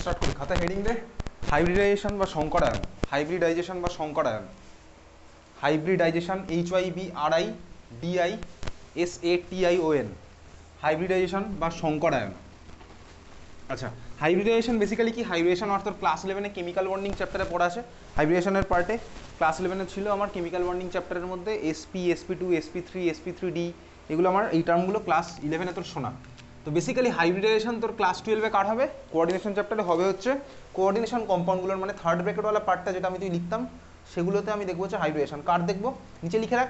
Start করি। খাতা heading দে, hybridization বা সংকরায়ন। হাইব্রিডাইজেশন বা সংকরায়ন। হাইব্রিডাইজেশন, HYBRIDISATION, হাইব্রিডাইজেশন বা সংকরায়ন। আচ্ছা, হাইব্রিডাইজেশন বেসিক্যালি কি? হাইব্রিডেশন অর্থাৎ ক্লাস 11-এ কেমিক্যাল বন্ডিং চ্যাপ্টারে পড়া আছে। হাইব্রিডেশনের পার্টে ক্লাস 11-এ ছিল আমার কেমিক্যাল বন্ডিং চ্যাপ্টারের মধ্যে SP, SP2, SP3, SP3D, এগুলো আমার এই টার্মগুলো ক্লাস 11-এ তোর শোনা। তো বেসিক্যালি হাইব্রিডাইজেশন তোর ক্লাস 12-এ কার হবে? কোঅর্ডিনেশন চ্যাপ্টারে হবে হচ্ছে কোঅর্ডিনেশন কম্পাউন্ডগুলোর, মানে থার্ড ব্র্যাকেটওয়ালা পার্টটা যেটা আমি তুই লিখতাম সেগুলোতে আমি দেখবো হচ্ছে হাইব্রিডেশন। কার দেখবো? নিচে লিখে রাখ,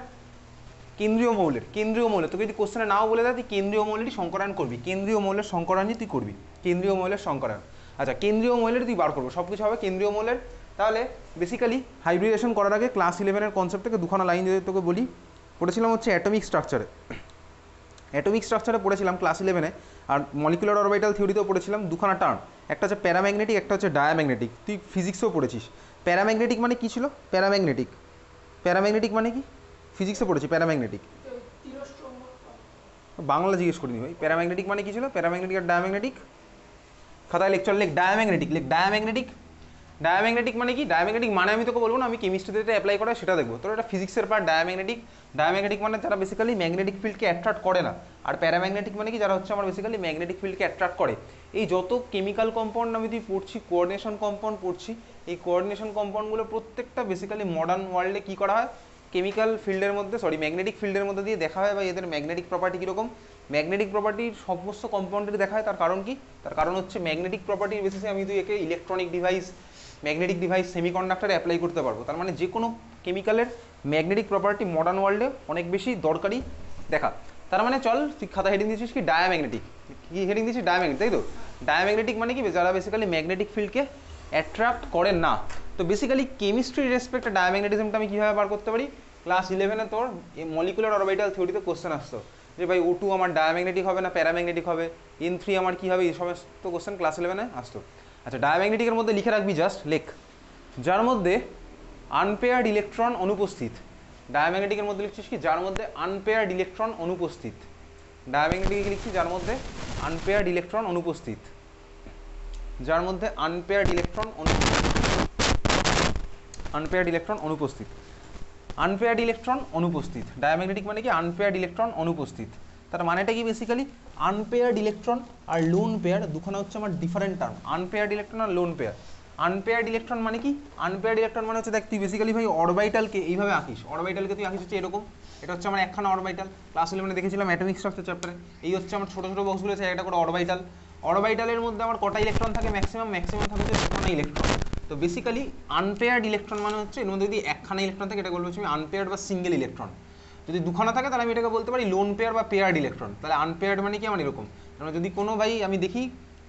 কেন্দ্রীয় মৌলের। কেন্দ্রীয় মৌলের তোকে যদি কোশ্চেনে নাও বলে দেয় তুই কেন্দ্রীয় মৌলেরই সংকরায়ন করবি, কেন্দ্রীয় মৌলের সংকরায়নই তুই করবি, কেন্দ্রীয় মৌলের সংকরায়ন। আচ্ছা, কেন্দ্রীয় মৌলের তুই বার করবো, সব কিছু হবে কেন্দ্রীয় মৌলের। তাহলে বেসিক্যালি হাইব্রিডেশন করার আগে ক্লাস 11-এর কনসেপ্ট থেকে দুখানা লাইন যদি তোকে বলি, পড়েছিলাম হচ্ছে অ্যাটমিক স্ট্রাকচারে। অ্যাটমিক স্ট্রাকচারে পড়েছিলাম ক্লাস 11-এ, আর মলিকুলার অরবিটাল থিওরিতেও পড়েছিলাম দুখানা টার্ম, একটা হচ্ছে প্যারাম্যাগনেটিক, একটা হচ্ছে ডায়াম্যাগনেটিক। তুই ফিজিক্সেও পড়েছিস। প্যারাম্যাগনেটিক মানে কী ছিল? প্যারাম্যাগনেটিক, প্যারাম্যাগনেটিক মানে কি? ফিজিক্সে পড়েছি প্যারাম্যাগনেটিক। বাংলা জিজ্ঞেস করিনি ভাই। প্যারাম্যাগনেটিক মানে কি ছিল? প্যারাম্যাগনেটিক আর ডায়াম্যাগনেটিক খাতায় লেকচার লেখ। ডায়াম্যাগনেটিক লেখ, ডায়াম্যাগনেটিক। ডায়াম্যাগনেটিক মানে কি? ডায়াম্যাগনেটিক মানে আমি তোকে বলবো না, আমি কেমিস্ট্রিতে যেটা অ্যাপ্লাই করা সেটা দেখবো। তোর এটা ফিজিক্সের পার্ট ডায়াম্যাগনেটিক। ডায়াম্যাগনেটিক মানে যারা বেসিক্যালি ম্যাগনেটিক ফিল্ডকে অ্যাট্রাক্ট করে না, আর প্যারাম্যাগনেটিক মানে কি? যারা হচ্ছে আমার বেসিক্যালি ম্যাগনেটিক ফিল্ডকে অ্যাট্রাক্ট করে। এই যত কেমিক্যাল কম্পাউন্ড আমি তুই পড়ছি, কোঅর্ডিনেশন কম্পাউন্ড পড়ছি, এই কোঅর্ডিনেশন কম্পাউন্ডগুলো প্রত্যেকটা বেসিক্যালি মডার্ন ওয়ার্ল্ডে কী করা হয়? কেমিক্যাল ফিল্ডের মধ্যে, ম্যাগনেটিক ফিল্ডের মধ্যে দিয়ে দেখা হয়, বা এদের ম্যাগনেটিক প্রপার্টি কীরকম, ম্যাগনেটিক প্রপার্টির সমস্ত কম্পাউন্ডের দেখা হয়। তার কারণ কি? তার কারণ হচ্ছে ম্যাগনেটিক প্রপার্টির বেসিসে আমি তুই একে ইলেকট্রনিক ডিভাইস, ম্যাগনেটিক ডিভাইস, সেমিকন্ডাক্টরে অ্যাপ্লাই করতে পারবো। তার মানে যে কোনো কেমিক্যালের ম্যাগনেটিক প্রপার্টি মডার্ন ওয়ার্ল্ডে অনেক বেশি দরকারি দেখা। তার মানে চল, তুই খাতা হেডিং দিয়েছিস কি? ডায়াম্যাগনেটিক। কি হেডিং দিয়েছিস? ডায়াম্যাগনেটিক, তাই তো? ডায়াম্যাগনেটিক মানে কি? যারা বেসিক্যালি ম্যাগনেটিক ফিল্ডকে অ্যাট্রাক্ট করেন না। তো বেসিক্যালি কেমিস্ট্রির রেসপেক্টে ডায়াম্যাগনেটিজমটা আমি কীভাবে বার করতে পারি? ক্লাস 11-এ তোর মলিকুলার অরবিটাল থিওরিতে কোশ্চেন আসতো যে ভাই O2 আমার ডায়াম্যাগনেটিক হবে না প্যারাম্যাগনেটিক হবে, N3 আমার কী হবে, এই সমস্ত কোশ্চেন ক্লাস 11-এ আসতো। আচ্ছা, ডায়াম্যাগনেটিকের মধ্যে লিখে রাখবি জাস্ট লেখ, যার মধ্যে আনপেয়ার্ড ইলেকট্রন অনুপস্থিত। ডায়াম্যাগনেটিকের মধ্যে লিখছিস কি? যার মধ্যে আনপেয়ার্ড ইলেকট্রন অনুপস্থিত। ডায়াম্যাগনেটিকে লিখছি যার মধ্যে আনপেয়ার্ড ইলেকট্রন অনুপস্থিত, যার মধ্যে আনপেয়ার্ড ইলেকট্রন অনুপস্থিত, আনপেয়ার্ড ইলেকট্রন অনুপস্থিত, আনপেয়ার্ড ইলেকট্রন অনুপস্থিত। ডায়াম্যাগনেটিক মানে কি? আনপেয়ার্ড ইলেকট্রন অনুপস্থিত। তার মানেটা কি? বেসিক্যালি আনপেয়ার্ড ইলেকট্রন আর লোন পেয়ার দুখানা হচ্ছে আমার ডিফারেন্ট টার্ম। আনপেয়ার্ড ইলেকট্রন আর লোন পেয়ার। আনপেয়ার্ড ইলেকট্রন মানে কি? আনপেয়ার্ড ইলেকট্রন মানে হচ্ছে, দেখ তুই বেসিক্যালি ভাই অরবিটালকে এইভাবে আঁকিস, অরবিটালকে তুই আঁকিস হচ্ছে এরকম। এটা হচ্ছে আমার একখানা অরবিটাল, ক্লাস 11-এ দেখেছিলাম অ্যাটমিক স্ট্রাকচার চ্যাপ্টারে। এই হচ্ছে আমার ছোটো ছোটো বক্সগুলো আছে, একটা করে অরবিটাল। অরবিটালের মধ্যে আমার কটা ইলেকট্রন থাকে? ম্যাক্সিমাম থাকে হচ্ছে দুখানা ইলেকট্রন। তো বেসিক্যালি আনপেয়ার্ড ইলেকট্রন মানে হচ্ছে এর মধ্যে যদি একখানা ইলেকট্রন থাকে এটা বলবো আমি আনপেয়ার্ড বা সিঙ্গেল ইলেকট্রন। যদি দুখানা থাকে তাহলে আমি এটাকে বলতে পারি লোন পেয়ার বা পেয়ার্ড ইলেকট্রন। তাহলে আনপেয়ার্ড মানে কি? আমার এরকম। মানে যদি কোনো ভাই আমি দেখি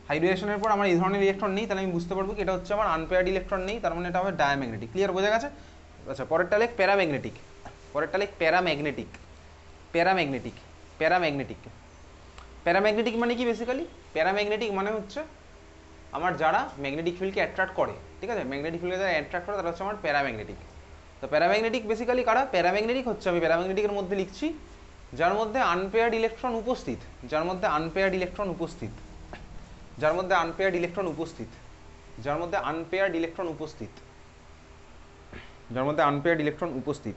হাইব্রিডেশনের পর আমার এই ধরনের ইলেকট্রন নেই, তাহলে আমি বুঝতে পারবো কি এটা হচ্ছে আমার আনপেয়ার্ড ইলেকট্রন নেই, তার মানে এটা হবে ডায়াম্যাগনেটিক। ক্লিয়ার? বোঝা গেছে? আচ্ছা, পরেরটা লেখ প্যারাম্যাগনেটিক। পরেরটা লেখ প্যারাম্যাগনেটিক। প্যারাম্যাগনেটিক, প্যারাম্যাগনেটিক, প্যারাম্যাগনেটিক মানে কি? বেসিক্যালি প্যারাম্যাগনেটিক মানে হচ্ছে আমার যারা ম্যাগনেটিক ফিল্ডকে অ্যাট্রাক্ট করে, ঠিক আছে? ম্যাগনেটিক ফিল্ডকে যারা অ্যাট্রাক্ট করে তারা হচ্ছে আমার প্যারাম্যাগনেটিক। তো প্যারাম্যাগনেটিক বেসিক্যালি কারা? প্যারাম্যাগনেটিক হচ্ছে, আমি প্যারাম্যাগনেটিকের মধ্যে লিখছি যার মধ্যে আনপেয়ার্ড ইলেকট্রন উপস্থিত, যার মধ্যে আনপেয়ার্ড ইলেকট্রন উপস্থিত, যার মধ্যে আনপেয়ার্ড ইলেকট্রন উপস্থিত, যার মধ্যে আনপেয়ার্ড ইলেকট্রন উপস্থিত, যার মধ্যে আনপেয়ার্ড ইলেকট্রন উপস্থিত।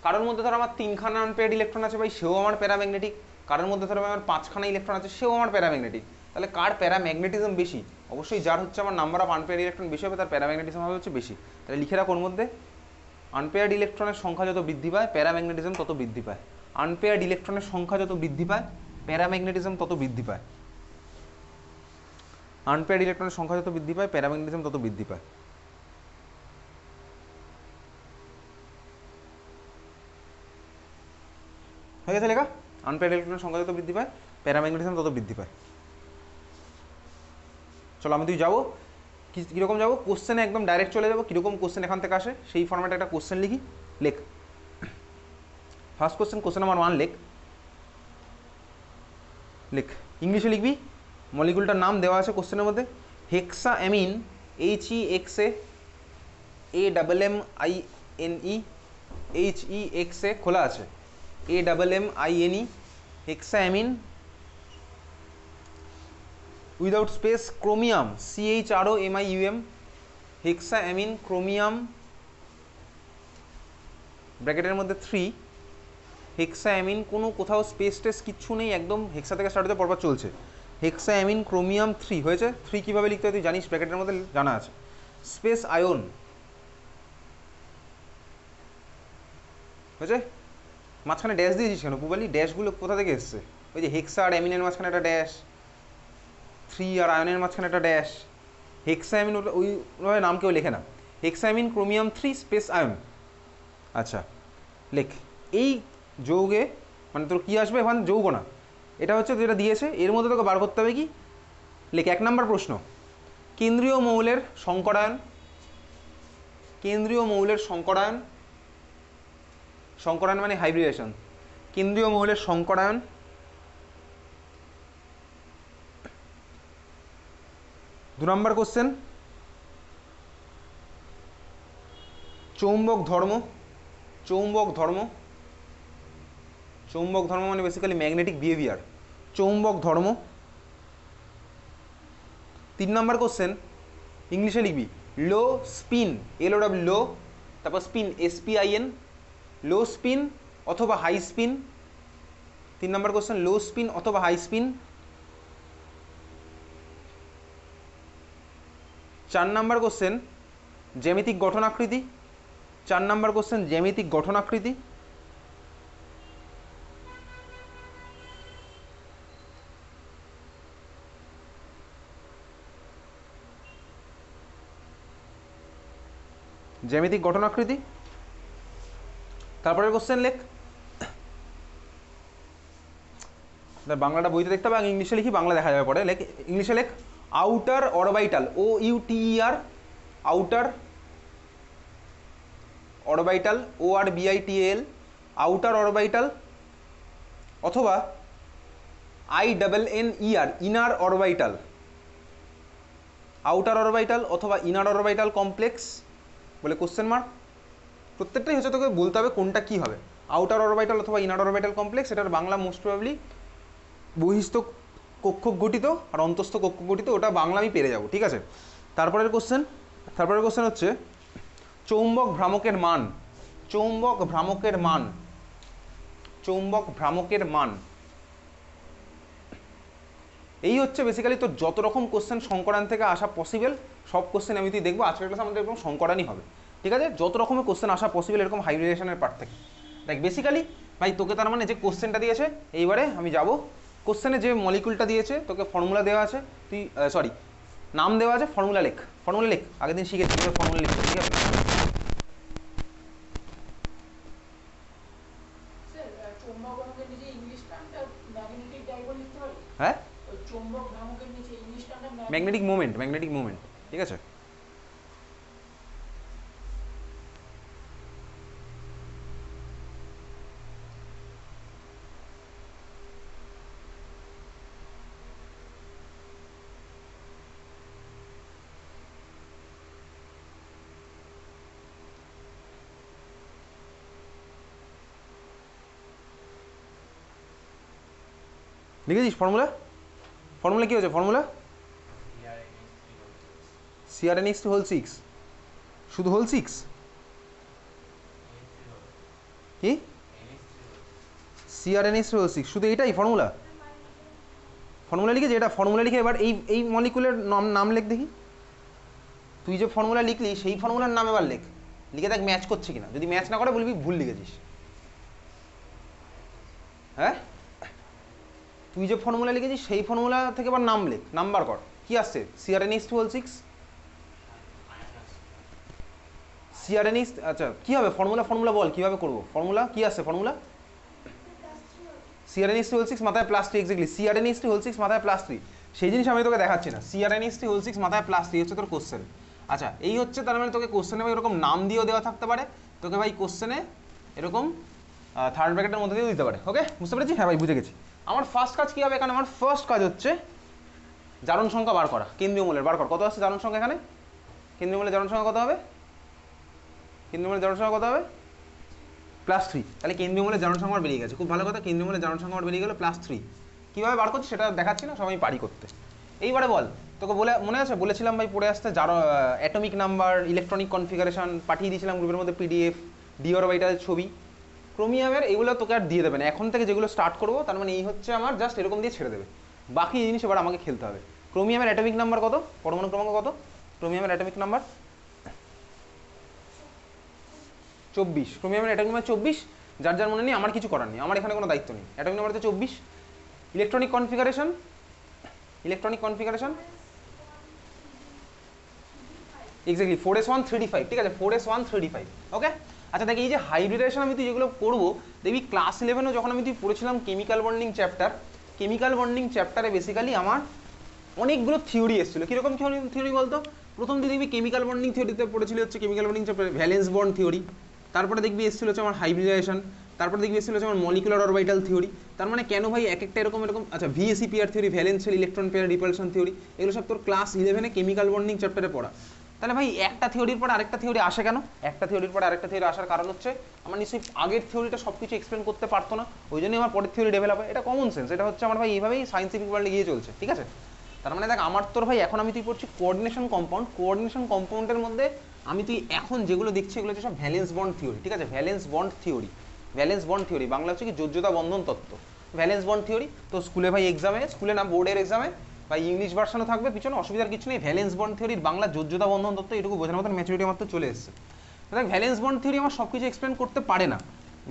কারোর মধ্যে ধর আমার 3খানা আনপেয়ার্ড ইলেকট্রন আছে ভাই, সেও আমার প্যারাম্যাগনেটিক। কারোর মধ্যে ধর আমার 5খানা ইলেকট্রন আছে, সেও আমার প্যারাম্যাগনেটিক। তাহলে কার প্যারাম্যাগনেটিজম বেশি? অবশ্যই যার হচ্ছে আমার নাম্বার অফ আনপেয়ার্ড ইলেকট্রন বেশি হবে তার প্যারাম্যাগনেটিজম হবে হচ্ছে বেশি। তাহলে লিখে রাখ ওর মধ্যে আনপেয়ার্ড ইলেকট্রনের সংখ্যা যত বৃদ্ধি পায় প্যারাম্যাগনেটিজম তত বৃদ্ধি পায়। আনপেয়ার্ড ইলেকট্রনের সংখ্যা যত বৃদ্ধি পায় প্যারাম্যাগনেটিজম তত বৃদ্ধি পায়। আনপেয়ার্ড ইলেকট্রনের সংখ্যা যত বৃদ্ধি পায় প্যারাম্যাগনেটিজম তত বৃদ্ধি পায়। হয়ে গেছে লেখা? আনপেয়ার্ড ইলেকট্রনের সংখ্যা যত বৃদ্ধি পায় প্যারাম্যাগনেটিজম তত বৃদ্ধি পায়। চলো আমি তুই যাবো, কীরকম যাবো? কোশ্চেনে একদম ডাইরেক্ট চলে যাবো। কীরকম কোশ্চেন এখান থেকে আসে সেই ফর্ম্যাটে একটা কোশ্চেন লিখি। লেখ ফার্স্ট কোশ্চেন, কোশ্চেন নাম্বার 1 লেখ। লেখ, ইংলিশে লিখবি। মলিকুলটার নাম দেওয়া আছে কোশ্চেনের মধ্যে, হেক্সা অ্যামিন, HEXAAMMINE, HEXA খোলা আছে, AMMINE, hexa ammine without space chromium, CHROMIUM, hexaammine chromium ব্র্যাকেটের মধ্যে 3, হেক্সাঅ্যামিন কোনো কোথাও স্পেস টেস কিচ্ছু নেই, একদম হেক্সা থেকে স্টার্ট হতে পরপর চলছে। হেক্সাঅ্যামিন ক্রোমিয়াম 3 হয়েছে। 3 কীভাবে লিখতে হয় তুই জানিস, ব্র্যাকেটের মধ্যে জানা আছে। স্পেস আয়ন হয়েছে। মাঝখানে ড্যাশ দিয়েছিস কেন পুবালি? ড্যাশগুলো কোথা থেকে এসছে? ওই যে হেক্সা আর অ্যামিনের মাঝখানে একটা ড্যাশ, 3 আর আয়নের মাঝখানে একটা ড্যাশ। হেক্সাঅ্যামিন ওইভাবে নাম কেউ লেখে না। হেক্সাঅ্যামিন ক্রোমিয়াম 3 স্পেস আয়ন। আচ্ছা লেখ। এই যৌগে মানে তোর কী আসবে এখন? যৌগ না, এটা হচ্ছে যেটা দিয়েছে এর মধ্যে তোকে বার করতে হবে কি। লেখ 1 নম্বর প্রশ্ন, কেন্দ্রীয় মৌলের সংকরায়ন। কেন্দ্রীয় মৌলের সংকরায়ন, সংকরায়ন মানে হাইব্রিডেশন। কেন্দ্রীয় মৌলের সংকরায়ন। 2 নম্বর কোশ্চেন, চৌম্বক ধর্ম। চৌম্বক ধর্ম, চৌম্বক ধর্ম মানে বেসিক্যালি ম্যাগনেটিক বিহেভিয়ার। চৌম্বক ধর্ম। 3 নম্বর কোশ্চেন, ইংলিশে লিখবি লো স্পিন, LOW লো, তারপর স্পিন SPIN, লো স্পিন অথবা হাই স্পিন। 3 নম্বর কোশ্চেন, লো স্পিন অথবা হাই স্পিন। 4 নম্বর কোশ্চেন, জ্যামিতিক গঠনাকৃতি। 4 নম্বর কোশ্চেন, জ্যামিতিক গঠনাকৃতি। জ্যামিতিক গঠনাকৃতি। তারপরে কোশ্চেন লেখ। বাংলাটা বইতে দেখতে হবে, আগে ইংলিশে লিখি, বাংলা দেখা যাবে পরে। লেখ ইংলিশে লেখ, outer orbital, OUTER, outer orbital, ORBITAL, outer orbital, অথবা INNER, inner orbital. Outer orbital অথবা ইনার অরবাইটাল কমপ্লেক্স বলে কোশ্চেন মার্ক। প্রত্যেকটাই হচ্ছে তোকে বলতে হবে কোনটা কী হবে, আউটার অরবাইটাল অথবা ইনার অরবাইটাল কমপ্লেক্স। এটার বাংলা মোস্ট প্রবাবলি বহিস্থ কক্ষক গঠিত আর অন্তস্থ কক্ষক গঠিত, ওটা বাংলা আমি পেরে যাব, ঠিক আছে। তারপরের কোশ্চেন হচ্ছে চৌম্বক ভ্রামকের মান। চৌম্বক ভ্রামকের মান, চৌম্বক ভ্রামকের মান। এই হচ্ছে বেসিক্যালি তোর যত রকম কোশ্চেন সংকরায়ন থেকে আসা পসিবল সব কোশ্চেন আমি তুই দেখবো। আজকের ক্লাসে আমাদের এরকম সংকরায়নই হবে, ঠিক আছে। যত রকমের কোশ্চেন আসা পসিবল এরকম হাইব্রিডেশনের পার্ট থেকে। দেখ বেসিক্যালি ভাই তোকে তার মানে যে কোশ্চেনটা দিয়েছে, এইবারে আমি যাব কোশ্চেনে যে মলিকুলটা দিয়েছে তোকে ফর্মুলা দেওয়া আছে, তুই সরি নাম দেওয়া আছে, ফর্মুলা লেখ। ফর্মুলা লেখ, আগের দিন শিখেছি ফর্মুলা লিখতে, ঠিক আছে। হ্যাঁ, ম্যাগনেটিক মোমেন্ট, ম্যাগনেটিক মোমেন্ট, ঠিক আছে। লিখেছিস ফর্মুলা? ফর্মুলা কী হচ্ছে? ফর্মুলা CrNH3 6, শুধু হোল 6 কি? CrNH3 শুধু এটাই ফর্মুলা? ফর্মুলা লিখেছে এটা, ফর্মুলা লিখে এবার এই মলিকুলের নাম লেখ দেখি। তুই যে ফর্মুলা লিখলি সেই ফর্মুলার নাম এবার লেখ, লিখে দেখ ম্যাচ করছে কিনা। যদি ম্যাচ না করে বলবি ভুল লিখেছিস। হ্যাঁ, তুই যে ফর্মুলা লিখেছিস সেই ফর্মুলা থেকে এবার নাম লেখ, নাম্বার কর। কি আসছে? CrNH2 CrNH। আচ্ছা কী হবে ফর্মুলা বল কীভাবে করবো? ফর্মুলা কী আসছে? ফর্মুলা CrNH2 মাথায় +3, এক্স্যাক্টলি CrNH2 মাথায় +3। সেই জিনিস আমি তোকে দেখাচ্ছি না। CrNH2 মাথায় +3 হচ্ছে তোর কোশ্চেন। আচ্ছা এই হচ্ছে তার মানে তোকে কোশ্চেনে ভাই এরকম নাম দিয়েও দেওয়া থাকতে পারে, তোকে ভাই কোশ্চেনে এরকম থার্ড ব্র্যাকেটের মধ্যে দিয়েও দিতে পারে। ওকে, বুঝতে পেরেছি? হ্যাঁ ভাই বুঝে গেছি। আমার ফার্স্ট কাজ কী হবে এখানে? আমার ফার্স্ট কাজ হচ্ছে জারণ সংখ্যা বার করা, কেন্দ্রীয় মৌলের বার কর। কত আসছে জারণ সংখ্যা এখানে? কেন্দ্রীয় মৌলের জারণ সংখ্যা কত হবে? কেন্দ্রীয় মৌলের জারণ সংখ্যা কত হবে? +3। তাহলে কেন্দ্রীয় মৌলের জারণ সংখ্যা বেরিয়ে গেছে, খুব ভালো কথা। কেন্দ্রীয় মৌলের জারণ সংখ্যা বেরিয়ে গেল +3। কীভাবে বার করছি সেটা দেখাচ্ছি না, সবাই পারি করতে। এইবারে বল, তোকে বলে মনে আছে বলেছিলাম ভাই পড়ে আসতে, যার অ্যাটমিক নাম্বার, ইলেকট্রনিক কনফিগারেশন পাঠিয়ে দিয়েছিলাম গ্রুপের মধ্যে পিডিএফ, ডি অরবিটাল ছবি, ক্রোমিয়ামের, এগুলো তোকে আর দিয়ে দেবে না এখন থেকে। যেগুলো স্টার্ট করবো তার মানে এই হচ্ছে আমার জাস্ট এরকম দিয়ে ছেড়ে দেবে, বাকি জিনিস এবার আমাকে খেলতে হবে। ক্রোমিয়ামের অ্যাটমিক নাম্বার কত, পরমাণু ক্রমাঙ্ক কত, ক্রোমিয়ামের অ্যাটমিক নাম্বার 24, ক্রোমিয়ামের অ্যাটমিক নাম্বার 24, যার যার মনে নেই আমার কিছু করার নেই, আমার এখানে কোনো দায়িত্ব নেই। অ্যাটমিক নাম্বার তো 24। Electronic configuration, electronic configuration exactly 4s135, ঠিক আছে 4s135, ওকে। আচ্ছা দেখ, এই যে হাইব্রিডেশন আমি তুই যেগুলো করবো দেখবি ক্লাস 11-ও যখন আমি তুই পড়েছিলাম chemical bonding chapter, chemical bonding চ্যাপ্টারে বেসিক্যালি আমার অনেকগুলো থিওরি এসেছিলো। কীরকম থিওরি বলতো, প্রথম তুই দেখবি কেমিক্যাল বন্ডিং থিওরিতে পড়েছিল হচ্ছে কেমিক্যাল বন্ডিং চ্যাপ্টারে ভ্যালেন্স বন্ড থিওরি, তারপরে দেখবি এসেছিল হচ্ছে আমার হাইব্রিডেশন, তারপরে দেখবি এসেছিল হচ্ছে আমার মলিকুলার অরবিটাল থিওরি। তার মানে কেন ভাই এক একটা এরকম এরকম, আচ্ছা VSEPR theory, valence shell electron pair repulsion theory, এগুলো সব তোর ক্লাস 11-এ কেমিক্যাল বন্ডিং চ্যাপ্টারে পড়া। তাহলে ভাই একটা থিওরির পর আরেকটা থিওরি আসে কেন, একটা থিওরির পর আরেকটা থিওরি আসার কারণ হচ্ছে আমার নিশ্চয়ই আগের থিওরিটা সব কিছু এক্সপ্লেন করতে পারতো না, ওই জন্যই আমার পরের থিওরি ডেভেলপ হয়। এটা কমন সেন্স, এটা হচ্ছে আমার ভাই এইভাবেই সায়েন্টিফিক ওয়ার্ল্ডে গিয়ে চলছে, ঠিক আছে। তার মানে দেখ আমার তোর ভাই এখন আমি তুই পড়ছি কোঅর্ডিনেশন কম্পাউন্ড, কোঅর্ডিনেশন কম্পাউন্ডের মধ্যে আমি তুই এখন যেগুলো দেখছি এগুলো হচ্ছে সব ভ্যালেন্স বন্ড থিওরি, ঠিক আছে, valence bond theory, valence bond theory Bangla হচ্ছে কি যোজ্যতা বন্ধন তত্ত্ব, ভ্যালেন্স বন্ড থিওরি। তো স্কুলে ভাই এক্সামে, স্কুলে না বোর্ডের এক্সামে বা ইংলিশ ভার্সনও থাকবে পিছনে, অসুবিধার কিছু নেই। ভ্যালেন্স বন্ড থিওরির বাংলা যোজ্যতা বন্ধন তত্ত্ব, এটুকু বোঝানোর মতন ম্যাচুরিটি আমার তো চলে এসেছে। দেখ ভ্যালেন্স বন্ড থিওরি আমার সব কিছু এক্সপ্লেন করতে পারে না।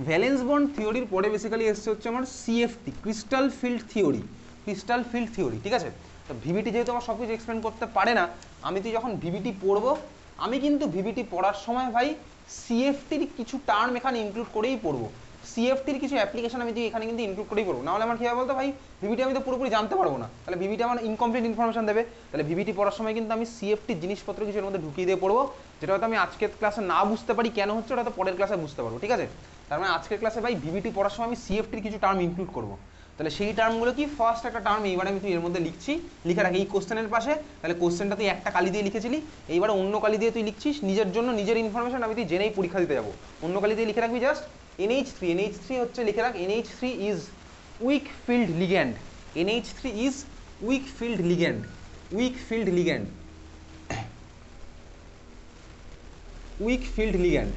ভ্যালেন্স বন্ড থিওরির পরে বেসিক্যালি এসছে হচ্ছে আমার CFT, crystal field theory, crystal field theory, ঠিক আছে। তো ভিভিটি যেহেতু আমার সব কিছু এক্সপ্লেন করতে পারে না, আমি তুই যখন ভিভিটি পড়বো, আমি কিন্তু ভিভিটি পড়ার সময় ভাই সিএফটির কিছু টার্ম এখানে ইনক্লুড করেই পড়বো, সিএফটির কিছু অ্যাপ্লিকেশন আমি তুই এখানে কিন্তু ইনক্লুড করেই পড়বো, নাহলে আমার কী হবে বলতো ভাই, ভিভিটি আমি তো পুরোপুরি জানতে পারবো না, তাহলে ভিভিটি আমার ইনকমপ্লিট ইনফরমেশন দেবে। তাহলে ভিভিটি পড়ার সময় কিন্তু আমি সিএফটির জিনিসপত্র কিছু এর মধ্যে ঢুকিয়ে দিয়ে পড়বো, যেটা হয়তো আমি আজকের ক্লাসে না বুঝতে পারি কেন হচ্ছে, ওটা তো পরের ক্লাসে বুঝতে পারবো, ঠিক আছে। তার মানে আজকের ক্লাসে ভাই ভিভিটি পড়ার সময় আমি সিএফটির কিছু টার্ম ইনক্লুড করবো। তাহলে সেই টার্মগুলো কি, ফার্স্ট একটা টার্ম এইবার আমি তুই এর মধ্যে লিখছি, লিখে রাখি এই কোশ্চেনের পাশে, তাহলে কোশ্চেনটা তুই একটা কালি দিয়ে লিখেছিলি, এইবার অন্য কালি দিয়ে তুই লিখছিস নিজের জন্য, নিজের ইনফরমেশন আমি তুই জেনেই পরীক্ষা দিতে যাবো, অন্য কালি দিয়ে লিখে রাখবি জাস্ট NH3, NH3 হচ্ছে লিখে রাখ, NH3 is weak field ligand, NH3 is weak field ligand, week field ligand, week field ligand,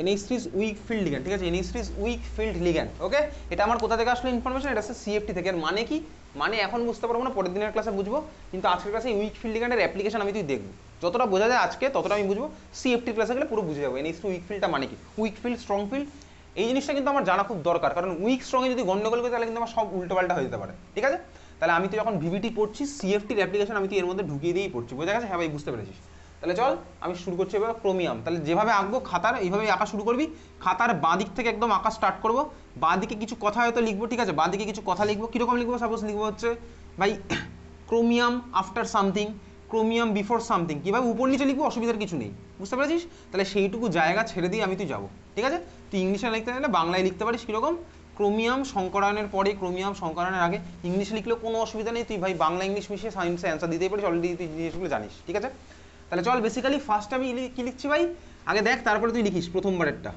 NH3 is weak field ligand, ঠিক আছে, NH3 is weak field ligand, ওকে। এটা আমার কোথা থেকে আসলো ইনফরমেশন, এটা হচ্ছে সিএফটি থেকে। এর মানে কি, মানে এখন বুঝতে পারবো না, পরের দিনের ক্লাসে বুঝবো, কিন্তু আজকের ক্লাসে উইক ফিল্ড লিগ্যান্ডের অ্যাপ্লিকেশন আমি তুই দেখবো, যতটা বোঝা যায় আজকে ততটা আমি বুঝবো, সিএফটির ক্লাসে গেলে পুরো বুঝে যাবো NH3 উইক ফিল্ডটা মানে কি, উইক ফিল্ড স্ট্রং ফিল্ড, এই জিনিসটা কিন্তু আমার জানা খুব দরকার, কারণ উইক স্ট্রংয়ে যদি গন্ডগোল করি তাহলে কিন্তু আমার সব উল্টোপাল্টা হয়ে যেতে পারে, ঠিক আছে। তাহলে আমি তো যখন ভিভিটি পড়ছি সিএফটির অ্যাপ্লিকেশন আমি তুই এর মধ্যে ঢুকিয়ে দিয়েই পড়ছি, বোঝা গেছে, হ্যাঁ ভাই বুঝতে পেরেছিস। তাহলে চল আমি শুরু করছি এবার ক্রোমিয়াম, তাহলে যেভাবে আঁকবো খাতার এইভাবেই আঁকা শুরু করবি, খাতার বাঁ দিক থেকে একদম আঁকা স্টার্ট করবো, বাঁ দিকে কিছু কথা হয়তো লিখবো, ঠিক আছে, বাঁ দিকে কিছু কথা লিখবো, কীরকম লিখবো, সাপোজ লিখবো হচ্ছে ভাই chromium after something, chromium before something, কীভাবে উপর নিচে লিখবো অসুবিধার কিছু নেই, বুঝতে পেরেছিস। তাহলে সেইটুকু জায়গা ছেড়ে দিয়ে আমি তুই যাবো, ঠিক আছে। তুই ইংলিশে লিখতে গেলে বাংলায় লিখতে পারিস, কীরকম ক্রোমিয়াম সংকরায়নের পরে, ক্রোমিয়াম সংকরায়নের আগে, ইংলিশে লিখলেও কোনো অসুবিধা নেই, তুই ভাই বাংলা ইংলিশ মিশিয়ে সায়েন্সে অ্যান্সার দিতেই পারিস, অলরেডি তুই জিনিসগুলো জানিস, ঠিক আছে। তাহলে চল বেসিক্যালি ফার্স্ট আমি কি লিখছি ভাই, আগে দেখ তারপরে তুই লিখিস প্রথমবারেরটা,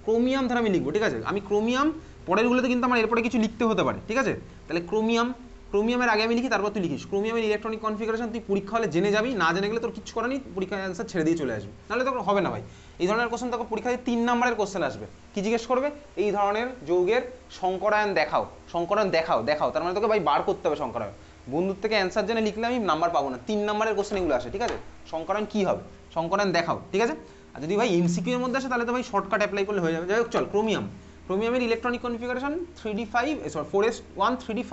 ক্রোমিয়াম ধর আমি লিখবো, ঠিক আছে, আমি ক্রোমিয়াম, পরেরগুলোতে কিন্তু আমার এরপরে কিছু লিখতে হতে পারে, ঠিক আছে। তাহলে ক্রোমিয়াম, ক্রোমিয়ামের আগে আমি লিখি, তারপর তুই লিখিস ক্রোমিয়ামের ইলেকট্রনিক কনফিগারেশন, তুই পরীক্ষা হলে জেনে যাবি, না জেনে গেলে তোর কিছু করার নেই, পরীক্ষার অ্যান্সার ছেড়ে দিয়ে চলে আসবি, নাহলে তোর হবে না ভাই। এই ধরনের কোশ্চেন তোকে পরীক্ষায় 3 নম্বরের কোশ্চেন আসবে, কি জিজ্ঞেস করবে, এই ধরনের যৌগের সংকরায়ন দেখাও, সংকরায়ন দেখাও, দেখাও, তার মানে তোকে ভাই বার করতে হবে সংকরায়ন, বন্ধুর থেকে অ্যান্সার জেনে লিখলে আমি নাম্বার পাবো না, 3 নম্বরের কোশ্চেন এগুলো আসে, ঠিক আছে। সংকরায়ন কি হবে, সংকরায়ন দেখাও, ঠিক আছে। আর যদি ভাই এমসিকিউ এর মধ্যে আসে তাহলে তো ভাই শর্টকাট অ্যাপ্লাই করলে হয়ে যাবে। যাই হোক চল ক্রোমিয়াম, ক্রোমিয়ামের electronic configuration 3d5 sorry 4s1 3d5।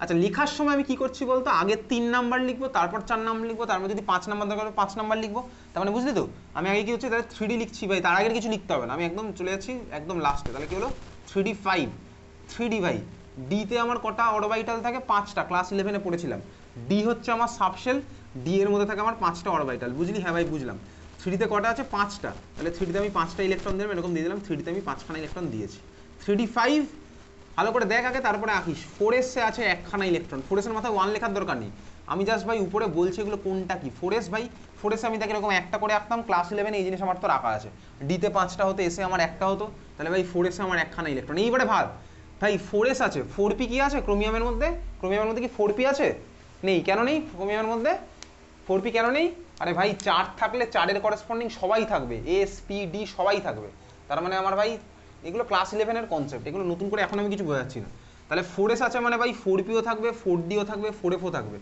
আচ্ছা লেখার সময় আমি কি করছি বলতো, আগে 3 নাম্বার লিখবো, তারপর 4 নাম্বার লিখবো, তারপর যদি 5 নাম্বার দরকার 5 নাম্বার লিখবো, তার মানে বুঝলি তো, আমি আগে কি হচ্ছে তাহলে 3d লিখছি ভাই, তার আগে কিছু লিখতে হবে না, আমি একদম চলে যাচ্ছি একদম লাস্টে, তাহলে কি হলো 3d5, 3d ভাই, ডিতে আমার কটা অরবিটাল থাকে, 5টা, ক্লাস 11-এ পড়েছিলাম। ডি হচ্ছে আমার সাবশেল, ডি এর মধ্যে থাকে আমার 5টা অরবিটাল, বুঝলি, হ্যাঁ ভাই বুঝলাম। 3ডিতে কটা আছে, 5টা, তাহলে 3ডিতে আমি 5টা ইলেকট্রন দিলাম, এরকম দিয়ে দিলাম, 3ডিতে আমি 5খানা ইলেকট্রন দিয়েছি। 3d5 ভালো করে দেখ আগে, তারপরে আঁকিস। 4s-এ আছে 1খানা ইলেকট্রন, 4s-এর মাথায় 1 লেখার দরকার নেই, আমি জাস্ট ভাই উপরে বলছি এগুলো কোনটা কি। 4s ভাই, 4s আমি দেখি এরকম একটা করে আঁকতাম, ক্লাস 11-এ এই জিনিস আমার তো রাখা আছে, ডিতে 5টা হতো, এসে আমার একটা হতো, তাহলে ভাই 4s-এ আমার 1খানা ইলেকট্রন। এইবারে ভাব ভাই 4s আছে, 4p কি আছে ক্রোমিয়ামের মধ্যে? ক্রোমিয়ামের মধ্যে কি 4p আছে? নেই। কেন নেই ক্রোমিয়ামের মধ্যে 4p কেন নেই? আরে ভাই 4 থাকলে 4-এর করেসপন্ডিং সবাই থাকবে, এস পি ডি সবাই থাকবে। তার মানে আমার ভাই এগুলো ক্লাস 11-এর কনসেপ্ট, এগুলো নতুন করে এখন আমি কিছু বোঝাচ্ছি না। তাহলে 4s আছে মানে ভাই 4pও থাকবে, 4dও থাকবে, 4fও থাকবে।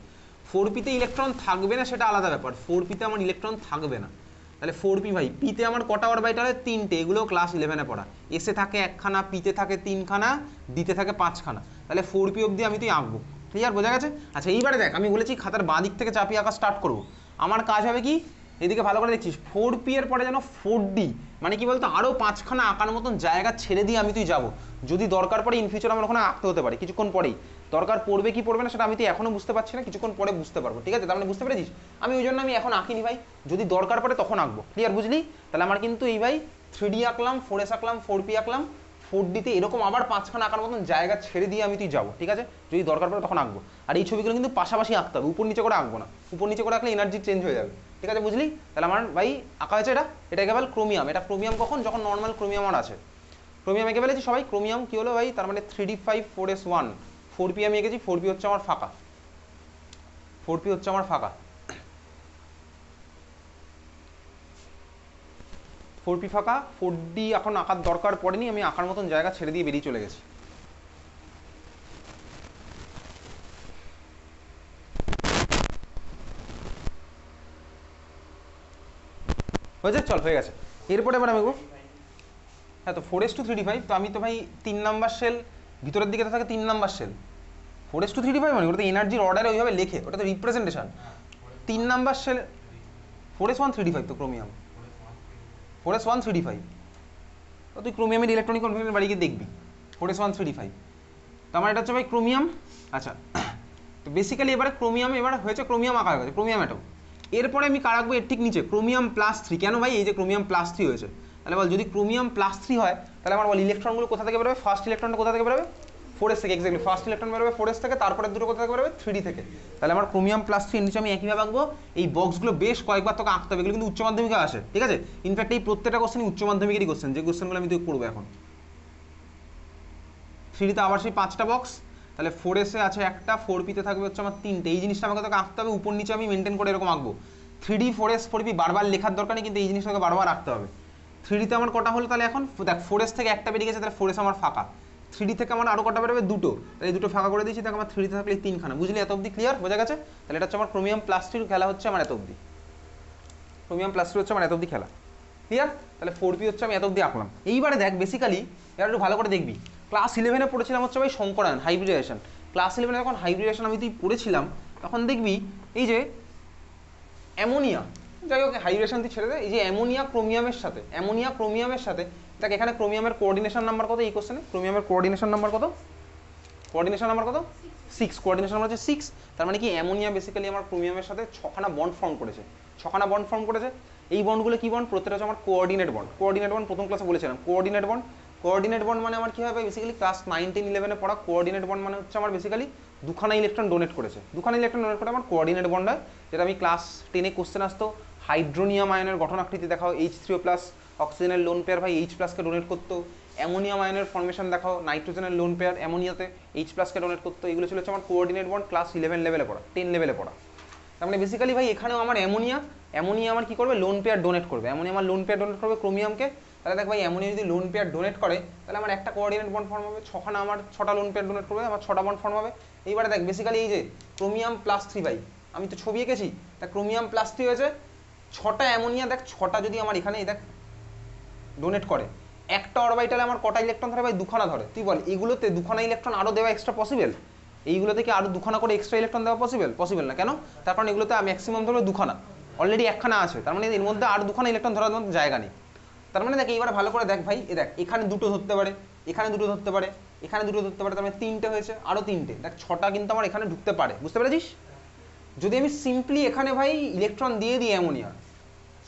4pতে ইলেকট্রন থাকবে না সেটা আলাদা ব্যাপার, 4pতে আমার ইলেকট্রন থাকবে না। তাহলে 4p ভাই, পিতে আমার কটা অরবিটালে? 3টে, এগুলো ক্লাস 11-এ পড়া। এসে থাকে 1খানা, পিতে থাকে 3খানা, ডিতে থাকে 5খানা। তাহলে 4p অবধি আমি তুই আঁকবো, ক্লিয়ার, বোঝা গেছে? আচ্ছা এইবারে দেখ, আমি বলেছি খাতার বাঁ দিক থেকে চাপিয়ে আঁকা স্টার্ট করবো। আমার কাজ হবে কি, এদিকে ভালো করে দেখছিস, 4p এর পরে যেন 4d, মানে কি বলতো আরও 5খানা আঁকার মতন জায়গা ছেড়ে দিয়ে আমি তুই যাবো। যদি দরকার পড়ে ইন ফিউচার আমার ওখানে আঁকতে হতে পারে কিছুক্ষণ পরেই। দরকার পড়বে কি পড়বে না সেটা আমি তো এখনো বুঝতে পারছি না, কিছুক্ষণ পরে বুঝতে পারবো, ঠিক আছে? তার মানে বুঝতে পেরেছিস? আমি ওই জন্য আমি এখন আঁকিনি ভাই, যদি দরকার পড়ে তখন আঁকবো, ক্লিয়ার, বুঝলি? তাহলে আমার কিন্তু এই ভাই 3d আঁকলাম, 4s আঁকলাম, 4p আঁকলাম, 4dতে এরকম আবার 5খানা আঁকার মতন জায়গা ছেড়ে দিয়ে আমি তুই যাবো, ঠিক আছে? যদি দরকার পড়ে তখন আঁকবো। আর এই ছবিগুলো কিন্তু পাশাপাশি আঁকতে হবে, উপর নিচে করে আঁকবো না, উপর নিচে করে আঁকলে এনার্জি চেঞ্জ হয়ে যাবে, ঠিক আছে, বুঝলি? তাহলে আমার ভাই আঁকা হয়েছে এটা, এটা কেবল ক্রোমিয়াম। এটা ক্রোমিয়াম কখন? যখন নর্মাল ক্রোমিয়াম আর আছে। ক্রোমিয়াম এঁকে ফেলেছি সবাই, ক্রোমিয়াম কি হলো ভাই? তার মানে 3d5 4s1, 4p আমি এঁকেছি, 4p হচ্ছে আমার ফাঁকা, 4p হচ্ছে আমার ফাঁকা, 4p ফাঁকা। 4d এখন আঁকার দরকার পড়েনি, আমি আঁকার মতন জায়গা ছেড়ে দিয়ে বেরিয়ে চলে গেছি। হয়েছে, চল হয়ে গেছে। এরপরে এবার আমি হ্যাঁ, তো 4s2 3d5, তো আমি তো ভাই 3 নাম্বার সেল, ভিতরের দিকে তো থাকে 3 নাম্বার সেল। 4s2 3d5 মানে ওটা তো এনার্জির অর্ডারে ওইভাবে লেখে, ওটা তো representation. 3 number sell 4s1 3d5 তো ক্রোমিয়াম, 4s1 3d5, তো তুই ক্রোমিয়ামের ইলেকট্রনিক কনফিগারেশন বাড়ি গিয়ে দেখবি 4s1 3d5। তো আমার এটা হচ্ছে ভাই ক্রোমিয়াম। আচ্ছা, তো বেসিক্যালি এবারে ক্রোমিয়াম, এবার হয়েছে ক্রোমিয়াম আঁকা হয়ে গেছে, ক্রোমিয়াম অ্যাটম। এরপরে আমি কার আঁকবো? এর ঠিক নিচে ক্রোমিয়াম +3। কেন ভাই? এই যে ক্রোমিয়াম +3 হয়েছে, তাহলে বল যদি ক্রোমিয়াম +3 হয় তাহলে আমার বল ইলেকট্রনগুলো কোথা থেকে বেরোবে? ফার্স্ট ইলেকট্রনটা কোথা থেকে বেরোবে? 4s থেকে, এক্স্যাক্টলি ফার্স্ট ইলেকট্রন বেরোবে 4s থেকে, তারপরে দুটো কোথা থেকে বেরোবে? 3d থেকে। তাহলে আমার ক্রোমিয়াম +3 নিচে আমি একইভাবে আঁকবো। এই বক্সগুলো বেশ কয়েকবার তোকে আঁকতে হবে, এগুলো কিন্তু উচ্চ মাধ্যমিকে আসে, ঠিক আছে? ইনফ্যাক্ট এই প্রত্যেকটা কোশ্চেনই উচ্চ মাধ্যমিকেরই কোশ্চেন, যে কোশ্চেনগুলো আমি তুই করবো এখন। 3dতে আবার সেই 5টা বক্স, তাহলে 4s-এ আছে একটা, 4p-তে থাকবে হচ্ছে আমার 3টে। এই জিনিসটা আমাকে তোকে আঁকতে হবে, উপর নিচে আমি মেনটেন করে এরকম আঁকবো। 3d 4s 4p বারবার লেখার দরকার নেই, কিন্তু এই জিনিসটাকে বারবার আঁকতে হবে। 3dতে আমার কটা হলো তাহলে? এখন দেখ 4s থেকে একটা বেরিয়ে গেছে, তাহলে 4s আমার ফাঁকা। 3d থেকে আমার আরও কটা বেরোবে? দুটো, তাহলে এই দুটো ফাঁকা করে দিয়েছি, দেখ আমার 3dতে থাকলে 3খানা, বুঝলি? এত অবধি ক্লিয়ার, বোঝা গেছে? তাহলে এটা হচ্ছে আমার ক্রোমিয়াম +3 খেলা হচ্ছে আমার এত অবধি, ক্রোমিয়াম +3 হচ্ছে আমার এত অবধি খেলা, ক্লিয়ার? তাহলে 4p হচ্ছে আমি এত অবধি আঁকলাম। এইবারে দেখ বেসিক্যালি এবার একটু ভালো করে দেখবি, ক্লাস 11-এ পড়েছিলাম হচ্ছে ভাই সংকরায়ন, হাইব্রিডেশন। ক্লাস 11-এ যখন হাইব্রিডেশন আমি তুই পড়েছিলাম তখন দেখবি এই যে অ্যামোনিয়া, যাই হোক হাইব্রিডেশন তুই ছেড়ে দে, এই যে অ্যামোনিয়া ক্রোমিয়ামের সাথে, অ্যামোনিয়া ক্রোমিয়ামের সাথে, দেখ এখানে ক্রোমিয়ামের কোঅর্ডিনেশন নাম্বার কত? এই কোশ্চেনে ক্রোমিয়ামের কোঅর্ডিনেশন নাম্বার কত? কোঅর্ডিনেশন নাম্বার কত? 6, কোঅর্ডিনেশন নাম্বার হচ্ছে 6। তার মানে কি অ্যামোনিয়া বেসিক্যালি আমার ক্রোমিয়ামের সাথে 6খানা বন্ড ফর্ম করেছে, 6খানা বন্ড ফর্ম করেছে। এই বন্ডগুলো কি বন্ড? প্রত্যেকটা হচ্ছে আমার কোঅর্ডিনেট বন্ড। কোঅর্ডিনেট বন্ড প্রথম ক্লাসে বলেছিলাম, কোঅর্ডিনেট বন্ড। কোঅর্ডিনেট বন্ড মানে আমার কি হবে? বেসিক্যালি ক্লাস 9, 10, 11-এ পড়া কোঅর্ডিনেট বন্ড মানে হচ্ছে আমার বেসিক্যালি দুখানা ইলেকট্রন ডোনেট করেছে, দুখানা ইলেকট্রন ডোনেট করে আমার কোঅর্ডিনেট বন্ড হয়। যেটা আমি ক্লাস 10-এ কোশ্চেন আসতো, হাইড্রোনিয়াম আয়নের গঠন আকৃতি দেখাও, H3O+, অক্সিজেনের লোন পেয়ার ভাই H+কে ডোনেট করতো। অ্যামোনিয়াম আয়নের ফর্মেশন দেখাও, নাইট্রোজেনের লোন পেয়ার অ্যামোনিয়াতে H+কে ডোনেট করতো। এগুলো ছিল হচ্ছে আমার কোঅর্ডিনেট বন্ড, ক্লাস 11 লেভেলে পড়া, 10 লেভেলে পড়া। তার মানে বেসিক্যালি ভাই এখানেও আমার অ্যামোনিয়া, অ্যামোনিয়া আমার কি করবে? লোন পেয়ার ডোনেট করবে, অ্যামোনিয়া আমার লোন পেয়ার ডোনেট করবে ক্রোমিয়ামকে। তাহলে দেখ ভাই অ্যামোনিয়া যদি লোন পেয়ার ডোনেট করে তাহলে আমার একটা কোঅর্ডিনেট বন্ড ফর্ম হবে, 6খানা আমার 6টা লোন পেয়ার ডোনেট করবে, আমার 6টা বন্ড ফর্ম হবে। এইবারে দেখ বেসিক্যালি এই যে ক্রোমিয়াম +3 ভাই, আমি তো ছবি এঁকেছি, তা ক্রোমিয়াম +3 হয়েছে, 6টা অ্যামোনিয়া দেখ, 6টা যদি আমার এখানে এই দেখ ডোনেট করে, একটা অরবিটালে আমার কটা ইলেকট্রন ধরে ভাই? দুখানা ধরে। তুই বল এগুলোতে দুখানা ইলেকট্রন আরও দেওয়া এক্সট্রা পসিবল? এইগুলো থেকে আরও দুখানা করে এক্সট্রা ইলেকট্রন দেওয়া পসিবল? পসিবল না। কেন? তার কারণ এগুলোতে ম্যাক্সিমাম ধরবে দুখানা, অলরেডি একখানা আছে, তার মানে এর মধ্যে আর দুখানা ইলেকট্রন ধরার মতো জায়গা নেই। তার মানে দেখ এইবার ভালো করে দেখ ভাই, এ দেখ এখানে দুটো ধরতে পারে, এখানে দুটো ধরতে পারে, এখানে দুটো ধরতে পারে, তার মানে 3টে হয়েছে, আরও 3টে, দেখ 6টা কিন্তু আমার এখানে ঢুকতে পারে, বুঝতে পেরেছিস? যদি আমি সিম্পলি এখানে ভাই ইলেকট্রন দিয়ে দিই অ্যামোনিয়া,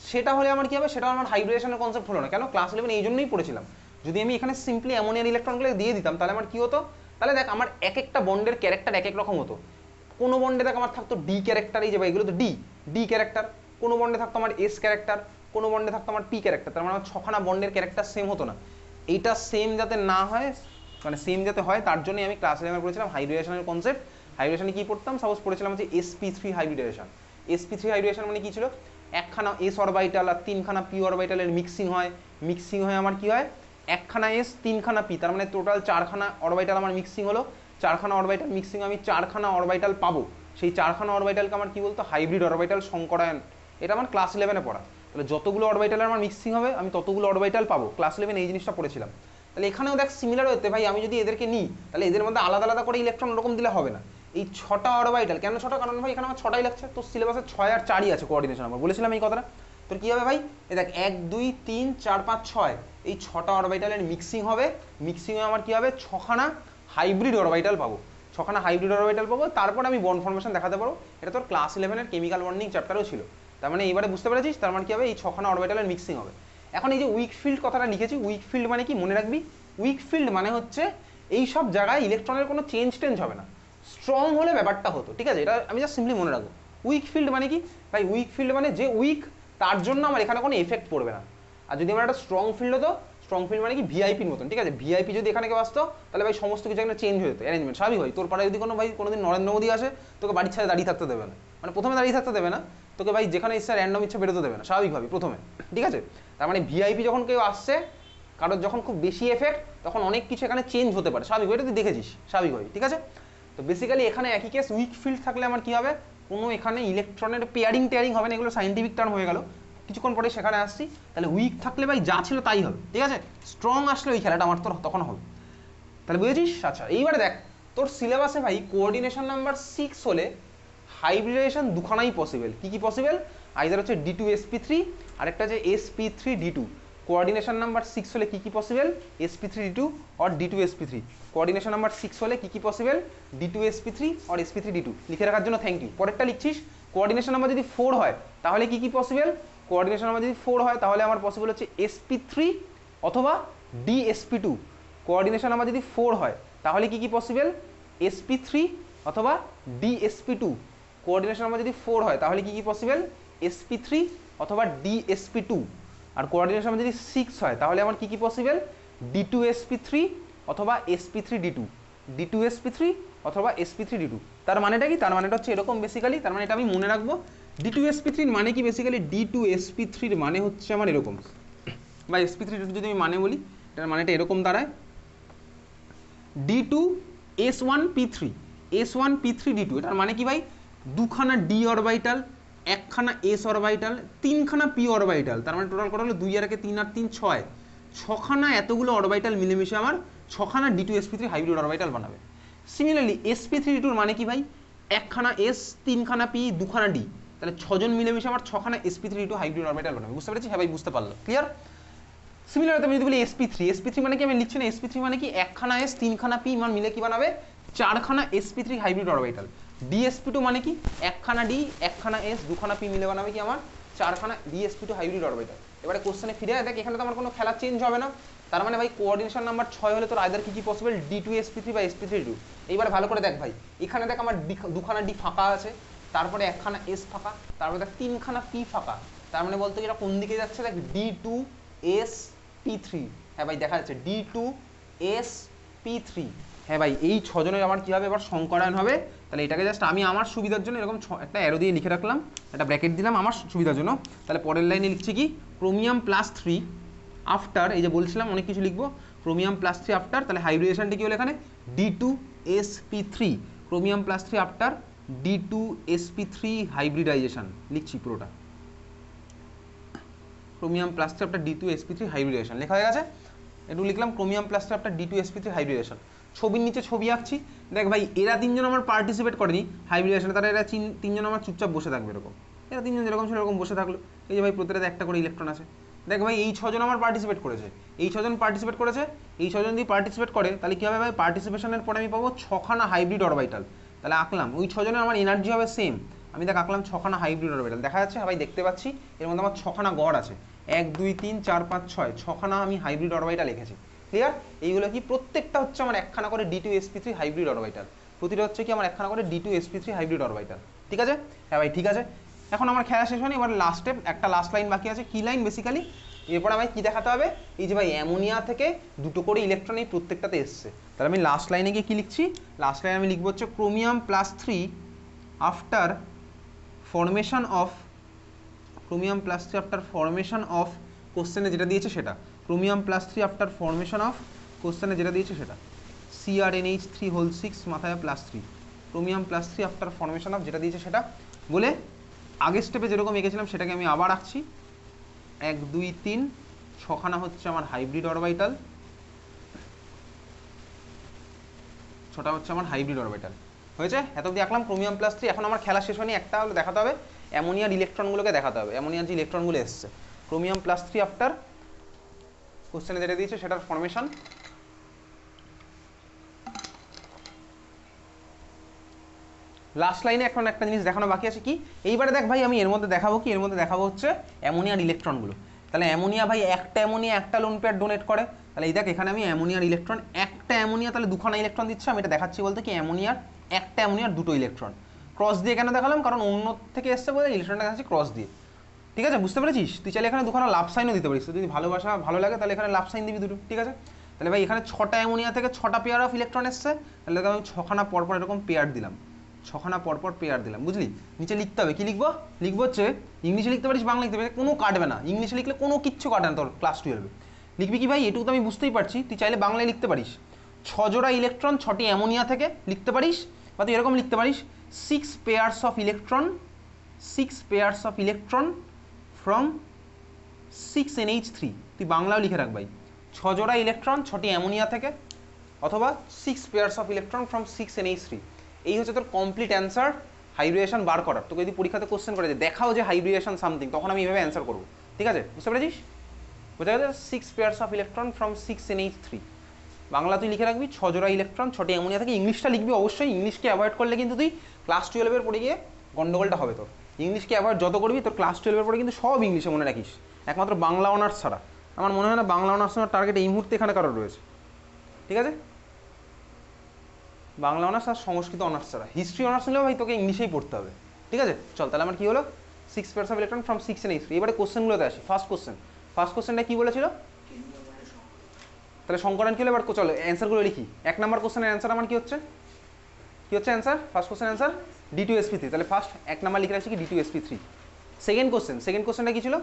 সেটা হলে আমার কি হবে? সেটা আমার হাইব্রিডেশনের কনসেপ্ট হলো না। কেন? ক্লাস 11 এই জন্যই পড়েছিলাম। যদি আমি এখানে সিম্পলি অ্যামোনিয়ার ইলেকট্রনগুলো দিয়ে দিতাম তাহলে আমার কি হতো? তাহলে দেখ আমার এক একটা বন্ডের ক্যারেক্টার এক এক রকম হতো। কোনো বন্ডে দেখ আমার থাকতো ডি ক্যারেক্টার, এই যে ভাই এগুলো তো ডি ক্যারেক্টার। কোনো বন্ডে থাকতো আমার এস ক্যারেক্টার, কোনো বন্ডে থাকতো আমার পি ক্যারেক্টার। তার মানে আমার 6খানা বন্ডের ক্যারেক্টার সেম হতো না। এইটা সেম যাতে না হয় মানে সেম যাতে হয় তার জন্যই আমি ক্লাস 11 পড়েছিলাম হাইব্রিডেশনের কনসেপ্ট। হাইব্রিডেশনে কি পড়তাম, সাপোজ পড়েছিলাম হচ্ছে sp3 হাইব্রিডেশন। sp3 হাইব্রিডেশন মানে কি ছিল, একখানা s অরবিটাল আর তিনখানা p অরবিটালের মিক্সিং হয়, মিক্সিং হয়ে আমার কি হয়, একখানা s তিনখানা p, তার মানে টোটাল চারখানা অরবিটাল আমার মিক্সিং হলো। চারখানা অরবিটাল মিক্সিং আমি চারখানা অরবিটাল পাবো, সেই চারখানা অরবিটালকে আমার কি বলতো, হাইব্রিড অরবিটাল সংকরায়ন। এটা আমার ক্লাস 11-এ পড়া। তাহলে যতগুলো অরবিটালের আমার মিক্সিং হবে আমি ততগুলো অরবিটাল পাবো, ক্লাস 11 এই জিনিসটা পড়েছিলাম। তাহলে এখানেও দেখ সিমিলার হতে ভাই, আমি যদি এদেরকে নিই তাহলে এদের মধ্যে আলাদা আলাদা করে ইলেকট্রন ওরকম দিলে হবে না। এই 6টা অরবিটাল, কেন 6টা, কারণ ভাই এখানে আমার 6টাই লাগছে, তো সিলেবাসে 6 আর 4ই আছে কোঅর্ডিনেশন নাম্বার, বলেছিলাম এই কথাটা। তোর কি হবে ভাই, এই দেখ 1 2 3 4 5 6, এই 6টা অরবিটালের মিক্সিং হবে, মিক্সিং হয়ে আমার কি হবে, 6খানা হাইব্রিড অরবিটাল পাবো, 6খানা হাইব্রিড অরবিটাল পাবো। তারপর আমি বন্ড ফরমেশন দেখাতে পারবো, এটা তোর ক্লাস 11-এর কেমিক্যাল বন্ডিং চ্যাপ্টারও ছিল। তার মানে এইবারে বুঝতে পেরেছিস, তার মানে কি হবে, এই 6খানা অরবিটালের মিক্সিং হবে। এখন এই যে উইক ফিল্ড কথাটা লিখেছি, উইক ফিল্ড মানে কি মনে রাখবি, উইক ফিল্ড মানে হচ্ছে এই সব জায়গায় ইলেকট্রনের কোনো চেঞ্জ টেঞ্জ হবে না, স্ট্রং হলে ব্যাপারটা হতো, ঠিক আছে, এটা আমি জাস্ট সিম্পলি মনে রাখবো। উইক ফিল্ড মানে কি ভাই, উইক ফিল্ড মানে যে উইক তার জন্য আমার এখানে কোনো এফেক্ট পড়বে না। আর যদি আমার একটা স্ট্রং ফিল্ড হতো, স্ট্রং ফিল্ড মানে কি ভিআইপির মতন, ঠিক আছে, ভিআইপি যদি এখানে কেউ আসতো তাহলে ভাই সমস্ত কিছু এখানে চেঞ্জ হয়ে যেত, অ্যারেঞ্জমেন্ট স্বাভাবিক হয়। তোর পাড়ায় যদি কোনো ভাই কোনোদিন নরেন্দ্র মোদী আসে, তোকে বাড়ির ছাড়া দাঁড়িয়ে থাকতে দেবে না, মানে প্রথমে দাঁড়িয়ে থাকতে দেবে না তোকে ভাই, যেখানে ইচ্ছা র্যান্ডম ইচ্ছা বেরোতে দেবে না স্বাভাবিকভাবে প্রথমে, ঠিক আছে। তার মানে ভিআইপি যখন কেউ আসছে, কারোর যখন খুব বেশি এফেক্ট, তখন অনেক কিছু এখানে চেঞ্জ হতে পারে স্বাভাবিক, এটা তুই দেখেছিস স্বাভাবিকভাবে, ঠিক আছে। তো বেসিক্যালি এখানে একই কেস, উইক ফিল্ড থাকলে আমার কি হবে, কোনো এখানে ইলেকট্রনের পেয়ারিং টেয়ারিং হবে না, এগুলো সাইন্টিফিক টার্ম হয়ে গেল, কিছুক্ষণ পরে সেখানে আসছি। তাহলে উইক থাকলে ভাই যা ছিল তাই হবে, ঠিক আছে, স্ট্রং আসলে ওই খেলাটা আমার তোর তখন হবে। তাহলে বুঝেছিস? আচ্ছা এইবারে দেখ, তোর সিলেবাসে ভাই কোঅর্ডিনেশন নাম্বার 6 হলে হাইব্রিডেশন দুখানাই পসিবল। কি কি পসিবল? আইদার হচ্ছে D2sp3, আরেকটা যে sp3d2। কোঅর্ডিনেশন নাম্বার 6 হলে কি কি possible, sp3d2 or D2sp3। Coordination number 6 হলে কি কি পসিবল, D2sp3 অর sp3d2। লিখে রাখার জন্য থ্যাংক ইউ। পরেরটা লিখছিস, কোঅর্ডিনেশন নাম্বার যদি 4 হয় তাহলে কি কি পসিবল, কোঅর্ডিনেশন নাম্বার যদি 4 হয় তাহলে আমার পসিবল হচ্ছে sp3 অথবা dsp2। কোঅর্ডিনেশন নাম্বার যদি 4 হয় তাহলে কি কি পসিবল, sp3 অথবা dsp2। কোঅর্ডিনেশন নাম্বার যদি 4 হয় তাহলে কি কি পসিবল, sp3 অথবা dsp2। আর কোঅর্ডিনেশন নাম্বার যদি 6 হয় তাহলে আমার কি কি পসিবল, d2sp3 অথবা sp3d2, d2sp3 অথবা sp3d2। তার মানেটা কি, তার মানেটা হচ্ছে এরকম বেসিক্যালি, তার মানে এটা আমি মনে রাখবো। d2sp3 মানে কি, বেসিক্যালি d2sp3 মানে হচ্ছে আমার এরকম, বা sp3d2 যদি আমি মানে বলি, এটার মানেটা এরকম দাঁড়ায়, d2s1p3, s1p3d2। এটার মানে কি ভাই, দুখানা d অরবিটাল, একখানা s অরবিটাল, তিনখানা p অরবিটাল, তার মানে টোটাল কত হলো 2 আর 3 আর 3 6, ছখানা এতগুলো অরবিটাল মিলেমিশে আমার ছখানা d2sp3 হাইব্রিড অরবিটাল বানাবে। সিমিলারলি sp3d2 মানে কি ভাই, একখানা s, তিনখানা p, দুখানা d, তাহলে 6 জন মিলেমিশে আমার ছখানা sp3d2 হাইব্রিড অরবিটাল বানাবে। বুঝতে পেরেছি? হ্যাঁ ভাই বুঝতে পারলো, ক্লিয়ার। সিমিলার আমি যদি বলি sp3 মানে কি, আমি লিখছি না, sp3 মানে কি একখানা s, তিনখানা p মান মিলে কি বানাবে, চারখানা sp3 হাইব্রিড অরবিটাল। dsp2 মানে কি একখানা d, একখানা s, দুখানা p মিলে বানাবে কি আমার চারখানা dsp2 হাইব্রিড অরবিটাল। এবারে কোশ্চেনে ফিরে দেখ, এখানে তো আমার কোনো খেলা চেঞ্জ হবে না, তার মানে ভাই কোঅর্ডিনেশন নাম্বার 6 হলে তোর আইদার কি কি পসিবল, d2sp3 বা sp3d2। এইবার ভালো করে দেখ ভাই, এখানে দেখ আমার দুখানা d ফাঁকা আছে, তারপরে একখানা s ফাঁকা, তারপরে দেখ তিনখানা p ফাঁকা, তার মানে বলতে এটা কোন দিকে যাচ্ছে, দেখ d2sp3। হ্যাঁ ভাই দেখা যাচ্ছে d2sp3। হ্যাঁ ভাই এই 6 জনের আমার কি হবে, এবার সংকরায়ন হবে। তাহলে এটাকে জাস্ট আমি আমার সুবিধার জন্য এরকম একটা অ্যারো দিয়ে লিখে রাখলাম, একটা ব্র্যাকেট দিলাম আমার সুবিধার জন্য। তাহলে পরের লাইনে লিখছি কি, ক্রোমিয়াম +3 আফটার, এই যে বলছিলাম অনেক কিছু লিখবো, ক্রোমিয়াম +3 আফটার, তাহলে হাইব্রিডেশনটা কি হলো এখানে d2sp3, chromium +3 after d2sp3 hybridization, লিখছি পুরোটা, ক্রোমিয়াম +3 আফটার d2sp3 হাইব্রিডেশন লেখা হয়ে গেছে। একটু লিখলাম ক্রোমিয়াম +3 আফটার d2sp3 হাইব্রিডেশন। ছবির নিচে ছবি আঁকছি, দেখ ভাই এরা তিনজন আমার পার্টিসিপেট করেনি হাইব্রিডেশনে, তারা এরা তিনজন আমার চুপচাপ বসে থাকবে এরকম, এরা তিনজন যেরকম ছিল এরকম বসে থাকলো। এই যে ভাই প্রত্যেকটাতে একটা করে ইলেকট্রন আছে, দেখ ভাই এই 6 জন আমার পার্টিসিপেট করেছে, এই 6 জন পার্টিসিপেট করেছে, এই 6 জন যদি পার্টিসিপেট করে তাহলে কি হবে ভাই, পার্টিসিপেশনের পরে আমি পাবো 6খানা হাইব্রিড অরবিটাল। তাহলে আঁকলাম ওই 6 জনের আমার এনার্জি হবে সেম, আমি দেখ আঁকলাম 6খানা হাইব্রিড অরবিটাল, দেখা যাচ্ছে ভাই দেখতে পাচ্ছি এর মধ্যে আমার 6খানা গড় আছে, 1 2 3 4 5 6, 6খানা আমি হাইব্রিড অরবিটাল লিখেছি, ক্লিয়ার। এইগুলো কি প্রত্যেকটা হচ্ছে আমার একখানা করে d2sp3 হাইব্রিড অরবিটাল, প্রতিটা হচ্ছে কি আমার একখানা করে d2sp3 হাইব্রিড অরবিটাল, ঠিক আছে। হ্যাঁ ভাই ঠিক আছে। এখন আমার খেলা শেষ হয়নি, এবার লাস্ট স্টেপ, একটা লাস্ট লাইন বাকি আছে। কি লাইন বেসিক্যালি, এরপর আমায় কি দেখাতে হবে, এই যে ভাই অ্যামোনিয়া থেকে দুটো করে ইলেকট্রন এই প্রত্যেকটাতে এসছে, তাহলে আমি লাস্ট লাইনে গিয়ে কী লিখছি, লাস্ট লাইনে আমি লিখবো হচ্ছে chromium +3 after formation of, chromium +3 after formation of, কোশ্চেনে যেটা দিয়েছে সেটা, ক্রোমিয়াম +3 আফটার ফরমেশন অফ, কোশ্চেনে যেটা দিয়েছে সেটা, CrNH3(6) মাথায় +3, ক্রোমিয়াম +3 আফটার ফরমেশন অফ যেটা দিয়েছে সেটা বলে আগের স্টেপে যেরকম এঁকেছিলাম সেটাকে আমি আবার আঁকছি। 1 2 3 ছখানা হচ্ছে আমার হাইব্রিড অরবিটাল, 6টা হচ্ছে আমার হাইব্রিড অরবিটাল। হয়েছে? এত অবধি আঁকলাম ক্রোমিয়াম +3। এখন আমার খেলা শেষ হয়নি, একটা হলো দেখাতে হবে অ্যামোনিয়ার ইলেকট্রনগুলোকে দেখাতে হবে, অ্যামোনিয়ার যে ইলেকট্রনগুলো এসছে ক্রোমিয়াম +3 আফটার কোশ্চেনে যেটা দিয়েছে সেটার ফরমেশন। লাস্ট লাইনে এখন একটা জিনিস দেখানো বাকি আছে কি, এইবারে দেখ ভাই আমি এর মধ্যে দেখাবো কি, এর মধ্যে দেখাবো হচ্ছে অ্যামোনিয়ার ইলেকট্রনগুলো। তাহলে অ্যামোনিয়া ভাই একটা অ্যামোনিয়া একটা লোন পেয়ার ডোনেট করে, তাহলে এই দেখ এখানে আমি অ্যামোনিয়ার ইলেকট্রন, একটা অ্যামোনিয়া তাহলে দুখানা ইলেকট্রন দিচ্ছে, আমি এটা দেখাচ্ছি বলতে কি অ্যামোনিয়ার একটা অ্যামোনিয়ার দুটো ইলেকট্রন। ক্রস দিয়ে কেন দেখালাম, কারণ অন্য থেকে এসছে বলে ইলেকট্রনটা দেখাচ্ছি ক্রস দিয়ে। ঠিক আছে, বুঝতে পেরেছিস? তুই চাইলে এখানে দুখানা লাভ সাইনও দিতে পারিস, যদি ভালো লাগে তাহলে এখানে লাভ সাইন দিবি দুটো। ঠিক আছে, তাহলে ভাই এখানে 6টা অ্যামোনিয়া থেকে 6টা পেয়ার অফ ইলেকট্রন এসছে, তাহলে আমি 6খানা পরপর এরকম পেয়ার দিলাম, 6খানা পরপর পেয়ার দিলাম, বুঝলি? নিচে লিখতে হবে, কি লিখবো, লিখবো হচ্ছে ইংলিশে লিখতে পারিস, বাংলা লিখতে পারিস, কোনো কাটবে না, ইংলিশে লিখলে কোনো কিচ্ছু কাটে না তোর ক্লাস 12-এ। লিখবি কি ভাই, এটুকু তো আমি বুঝতেই পারছি, তুই চাইলে বাংলায় লিখতে পারিস 6 জোড়া ইলেকট্রন 6টি অ্যামোনিয়া থেকে লিখতে পারিস, বা তুই এরকম লিখতে পারিস 6 pairs of electron, 6 pairs of electron from 6NH3, তুই বাংলাও লিখে রাখ ভাই 6 জোড়া ইলেকট্রন 6টি অ্যামোনিয়া থেকে, অথবা 6 pairs of electron from 6NH3। এই হচ্ছে তোর কমপ্লিট অ্যান্সার হাইব্রিডেশন বার করার। তোকে যদি পরীক্ষাতে কোশ্চেন করে যে দেখাও যে হাইব্রিডেশন সামথিং, তখন আমি এইভাবে অ্যান্সার করবো। ঠিক আছে, বুঝতে পেরেছিস? বোঝা গেছে? 6 pairs of electron from 6NH3, Bangla তুই লিখে রাখবি 6 জোড়া ইলেকট্রন 6টি অ্যামোনিয়া থেকে। ইংলিশটা লিখবি অবশ্যই, ইংলিশকে অ্যাভয়েড করলে কিন্তু তুই ক্লাস 12-এর পরে গিয়ে গন্ডগোলটা হবে তোর। ইংলিশকে অ্যাভয়েড যত করবি তোর ক্লাস 12-এর পরে কিন্তু সব ইংলিশে মনে রাখিস, একমাত্র বাংলা অনার্স ছাড়া। আমার মনে হয় না বাংলা অনার্স নেওয়ার টার্গেট এই মুহূর্তে এখানে কারোর রয়েছে। ঠিক আছে, বাংলা অনার্স আর সংস্কৃত অনার্স ছাড়া। হিস্ট্রি অনার্স নিলেও ভাই তোকে ইংলিশেই পড়তে হবে। ঠিক আছে, চল তাহলে আমার কি হলো 6 pairs of electron from 6NH3। এবারে কোশ্চেনগুলোতে আসি। ফার্স্ট কোশ্চেনটা কি বলেছিল, তাহলে সংকরণ কি হলো, এবার চলো অ্যান্সারগুলো লিখি। 1 নম্বর কোশ্চেনের অ্যান্সার আমার কি হচ্ছে answer, first question answer D2sp3। তাহলে ফার্স্ট 1 নম্বর লিখে রাখছি কি D2sp3। সেকেন্ড কোশ্চেনটা কি ছিল,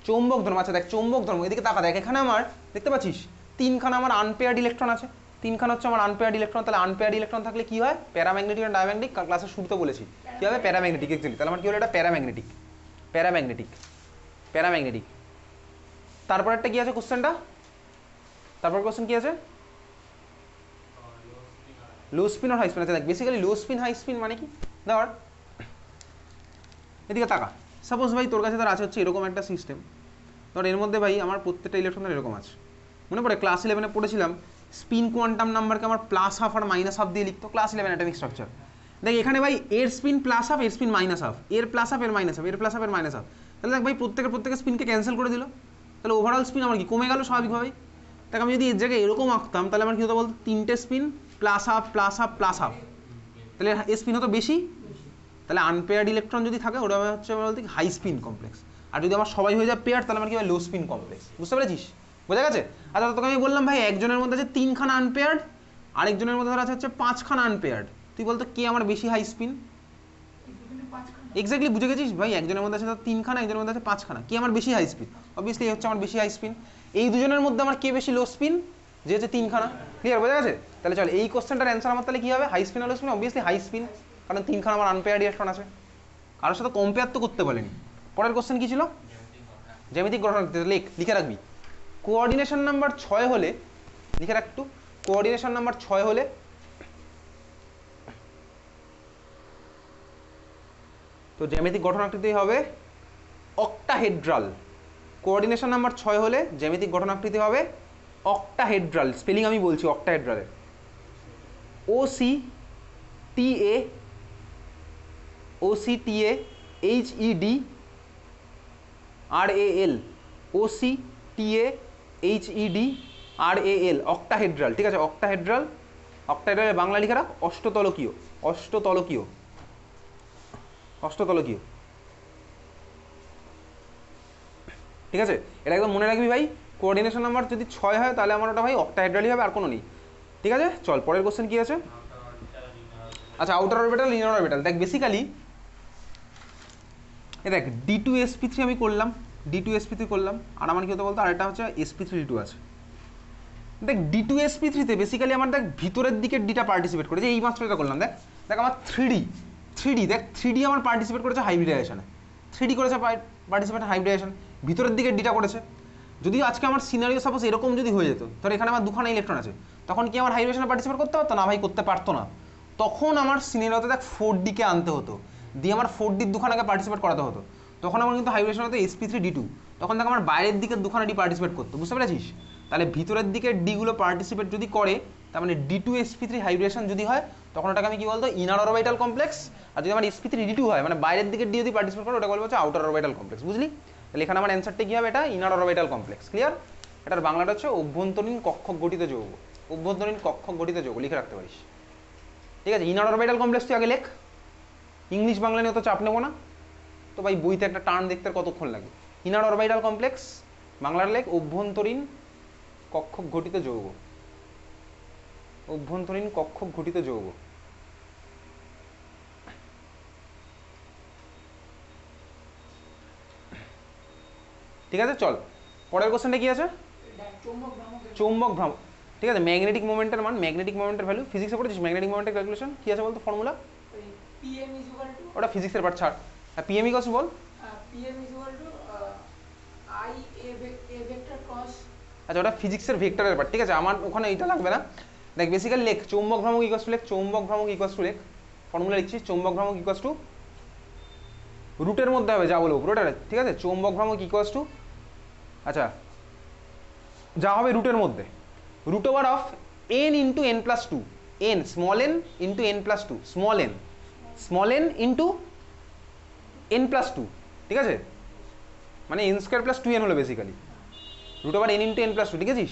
চৌম্বক ধর্ম। আচ্ছা দেখ চৌম্বক ধর্ম, এদিকে তাকা, দেখ এখানে আমার দেখতে পাচ্ছিস 3খানা আমার আনপেয়ার্ড ইলেকট্রন আছে, 3খানা হচ্ছে আমার আনপেয়ার্ড ইলেকট্রন। তাহলে আনপেয়ার্ড ইলেকট্রন থাকলে কি হয়, প্যারাম্যাগনেটিক আর ডায়াম্যাগনেটিক, ক্লাসের শুরুতে বলেছি কি হবে, প্যারাম্যাগনেটিক। এক্স্যাক্টলি, তাহলে আমার কি হলো, এটা প্যারাম্যাগনেটিক। তারপর একটা কি আছে কোশ্চেনটা, তারপর কোশ্চেন কি আছে, লো স্পিন আর হাই স্পিন। আচ্ছা দেখ basically low spin high spin মানে কি, ধর এদিকে তাকা, সাপোজ ভাই তোর কাছে ধর আছে হচ্ছে এরকম একটা সিস্টেম, ধর এর মধ্যে ভাই আমার প্রত্যেকটা ইলেকট্রন এরকম আছে। মনে পড়ে ক্লাস 11-এ পড়েছিলাম স্পিন কোয়ান্টাম নাম্বারকে আমার +½ আর -½ দিয়ে লিখতো, ক্লাস 11 অ্যাটমিক স্ট্রাকচার। দেখ এখানে ভাই এর স্পিন +½ এর স্পিন -½ এর +½ এর -½ এর +½ এর -½ তাহলে দেখ ভাই প্রত্যেকের স্পিনকে ক্যান্সেল করে দিল, তাহলে ওভারঅল স্পিন আমার কি কমে গেল স্বাভাবিকভাবেই। দেখ আমি যদি এর জায়গায় এরকম আঁকতাম তাহলে আমার কি হতো বলতো, 3টে স্পিন +½ তাহলে এর স্পিন হতো বেশি, তাহলে আনপেয়ার্ড ইলেকট্রন যদি থাকে ওটা হচ্ছে বলতে হাই স্পিন কমপ্লেক্স, আর যদি আমার সবাই হয়ে যায় পেয়ার তাহলে আমার কি হয়, লো স্পিন কমপ্লেক্স। বুঝতে পেরেছিস, বোঝা গেছে? আচ্ছা তোকে আমি বললাম ভাই একজনের মধ্যে আছে 3খানা আনপেয়ার্ড, আরেকজনের মধ্যে ধর আছে হচ্ছে 5খানা আনপেয়ার্ড, তুই বলতো কে আমার বেশি হাই স্পিন? এক্স্যাক্টলি বুঝে গেছিস ভাই, একজনের মধ্যে আছে 3খানা, একজনের মধ্যে আছে 5খানা, কি আমার বেশি হাই স্পিন? অবভিয়াসলি হচ্ছে আমার বেশি হাই স্পিন। এই দুজনের মধ্যে আমার কে বেশি লো স্পিন, যে হচ্ছে 3খানা। ক্লিয়ার, বোঝা গেছে? তাহলে চল এই কোশ্চেনটার অ্যান্সার আমার তাহলে কি হবে, হাই স্পিন আর low spin? Obviously high spin, কারণ 3খানা আমার আনপেয়ার্ড ইলেকট্রন আছে, কারোর সাথে কম্পেয়ার তো করতে বলেনি। পরের কোশ্চেন কি ছিল, জ্যামিতিক গঠন লিখে রাখবি। কোঅর্ডিনেশন নাম্বার 6 হলে, লিখে রাখ একটু, কোঅর্ডিনেশন নাম্বার 6 হলে তো জ্যামিতিক গঠন আকৃতি হবে অক্টাহেড্রাল। কোঅর্ডিনেশন নাম্বার 6 হলে জ্যামিতিক গঠন আকৃতি হবে অক্টাহেড্রাল। স্পেলিং আমি বলছি অক্টাহেড্রালের, OCTAHEDRAL, OCTAHEDRAL, অক্টাহেড্রাল। ঠিক আছে, অক্টাহেড্রালের বাংলা লিখে রাখ অষ্টতলকীয়। ঠিক আছে, এটা একদম মনে রাখবি ভাই, কোঅর্ডিনেশন নাম্বার যদি 6 হয় তাহলে আমার ওটা ভাই অক্টাহেড্রালই হবে, আর কোনো নেই। ঠিক আছে, চল পরের কোশ্চেন কি আছে। আচ্ছা, আউটার অরবিটাল, ইনার অরবিটাল। দেখ বেসিক্যালি দেখ D2sp3 আমি করলাম, D2sp3 করলাম, আর আমার কি হতো বলতো, আরেকটা হচ্ছে sp3d2 আছে। দেখ D2sp3-তে বেসিক্যালি আমার দেখ ভিতরের দিকের ডিটা পার্টিসিপেট করেছে, এই মাত্র এটা করলাম। দেখ দেখ আমার 3D দেখ 3D আমার পার্টিসিপেট করেছে হাইব্রিডাইজেশনে, 3D করেছে পার্টিসিপেট হাইব্রিডাইজেশন, ভিতরের দিকের ডিটা করেছে। যদি আজকে আমার সিনারিও সাপোজ এরকম যদি হয়ে যেত, ধর এখানে আমার দুখানা ইলেকট্রন আছে, তখন কি আমার হাইব্রিডেশনে পার্টিসিপেট করতে পারতো না? ভাই করতে পারতো না। তখন আমার সিনারিওতে দেখ 4D-কে আনতে হতো, দিয়ে আমার 4D-র দুখানাকে পার্টিসিপেট করাতে হতো। তখন আমার কিন্তু হাইব্রিডেশন হতো sp3d2, তখন দেখ আমার বাইরের দিকের দুখানা ডি পার্টিসিপেট করতো, বুঝতে পেরেছিস? তাহলে ভিতরের দিকের ডিগুলো পার্টিসিপেট যদি করে, তার মানে D2sp3 হাইব্রিডেশন যদি হয়, তখন ওটাকে আমি কি বলতো, ইনার অরবিটাল কমপ্লেক্স। আর যদি আমার sp3d2 হয়, মানে বাইরের দিকের ডি যদি পার্টিসিপেট করে, ওটা বলবো হচ্ছে আউটার অরবিটাল কমপ্লেক্স, বুঝলি? তাহলে এখানে আমার অ্যান্সারটা কি হবে, এটা ইনার অরবিটাল কমপ্লেক্স। ক্লিয়ার? এটার বাংলাটা হচ্ছে অভ্যন্তরীণ কক্ষক গঠিত যৌগ, অভ্যন্তরীণ কক্ষক গঠিত যৌগ লিখে রাখতে পারিস। ঠিক আছে, ইনার অরবিটাল কমপ্লেক্স তুই আগে লেখ, ইংলিশ বাংলা নিয়ে তো চাপ নেবো না তো ভাই, বইতে একটা টার্ন দেখতে কতক্ষণ লাগে। ইনার অরবিটাল কমপ্লেক্স বাংলার লেখ অভ্যন্তরীণ কক্ষক ঘটিত যৌগ, অভ্যন্তরীণ কক্ষক ঘটিত যৌগ। ঠিক আছে, চল পরের কোশ্চেনটা কি আছে, চৌম্বক ভ্রামক। ঠিক আছে, ম্যাগনেটিক মোমেন্টের মান, ম্যাগনেটিক মোমেন্টের ভ্যালু ফিজিক্সে পড়েছিস, ম্যাগনেটিক মোমেন্টের ক্যালকুলেশন কি আছে বলতো, ফর্মুলা? ওটা ফিজিক্সের পার্ট ছাড়। আর পিএম ইকুয়ালস বল। আচ্ছা, ওটা ফিজিক্সের ভেক্টরের পার্ট। ঠিক আছে, আমার ওখানে এইটা লাগবে না। দেখ বেসিক্যালি লেখ চৌম্বক ভ্রামক ইকুয়ালস টু, লেখ চৌম্বক ভ্রামক ইকুয়ালস টু, লেখ ফর্মুলা লিখছিস, চৌম্বক ভ্রামক ইকুয়ালস টু রুটের মধ্যে হবে যা বলবো পুরোটা। ঠিক আছে, চৌম্বক ভ্রামক ইকুয়ালস টু, আচ্ছা যা হবে রুটের মধ্যে, root over of n into n plus two, n small n into n plus two, small n into n plus two. ঠিক আছে, মানে n স্কোয়ার প্লাস 2n হলো basically root over n into n plus two. ঠিক আছে,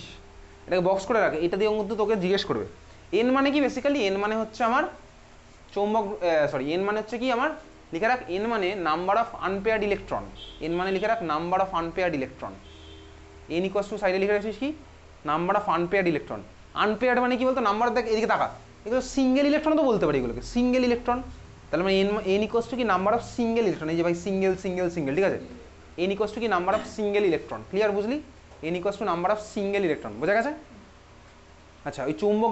এটাকে box করে রাখে, এটা দিয়ে কিন্তু তোকে জিজ্ঞেস করবে n মানে কি। বেসিক্যালি n মানে হচ্ছে আমার চৌম্বক, সরি n মানে হচ্ছে কি আমার, লিখে রাখ n মানে number of unpaired electron, n মানে লিখে রাখ number of unpaired electron, n equals to সাইডে লিখে রাখছিস কি number of unpaired electron. Unpaired মানে কি বলতো, নাম্বার দেখ এদিকে তাকা, এগুলো সিঙ্গেল ইলেকট্রন তো বলতে পারি এগুলোকে, সিঙ্গেল ইলেকট্রন। তাহলে মানে n ইকুয়ালস টু কি নাম্বার অফ সিঙ্গেল ইলেকট্রন, এই যে ভাই সিঙ্গেল সিঙ্গেল সিঙ্গেল। ঠিক আছে, n ইকুয়ালস টু কি number of single electron. Clear, বুঝলি? n equals to number of single electron, বোঝা গেছে? আচ্ছা, ওই চৌম্বক